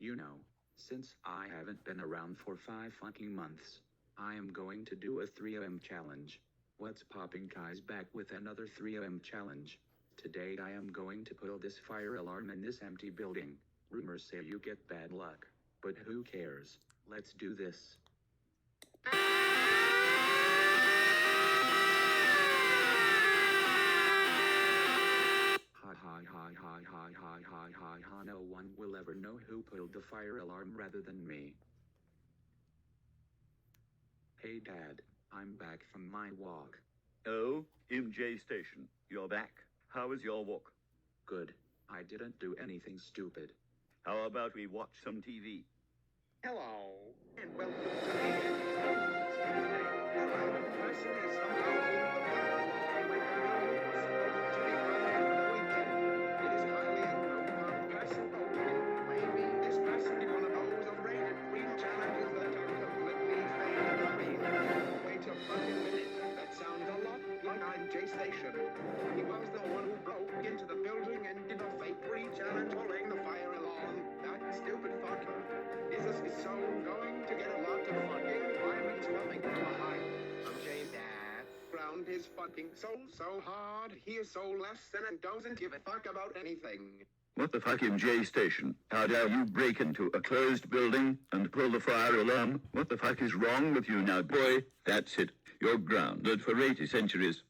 You know, since I haven't been around for 5 fucking months, I am going to do a 3am challenge. What's popping, guys? Back with another 3am challenge. Today I am going to put this fire alarm in this empty building. Rumors say you get bad luck, but who cares? Let's do this. Ha, no one will ever know who pulled the fire alarm rather than me. Hey Dad, I'm back from my walk. Oh, imjaystation, you're back. How was your walk? Good. I didn't do anything stupid. How about we watch some TV? Hello, and welcome to the random person is somehow in the bathroom when the building was supposed to be running for the weekend. It is highly unknown person only. Maybe this person is one of those upgraded green challenges that are completely fake. I mean, wait a fucking minute. That sounds a lot like imjaystation. He was the one who broke into the building and did a fake green challenge pulling the fire alarm. That stupid fucker. Is this so going to get a lot of fucking violence coming from behind? Jay's dad ground his fucking soul so hard, he is so less than and doesn't give a fuck about anything. What the fuck, imjaystation? How dare you break into a closed building and pull the fire alarm? What the fuck is wrong with you now, boy? That's it. You're grounded for 80 centuries.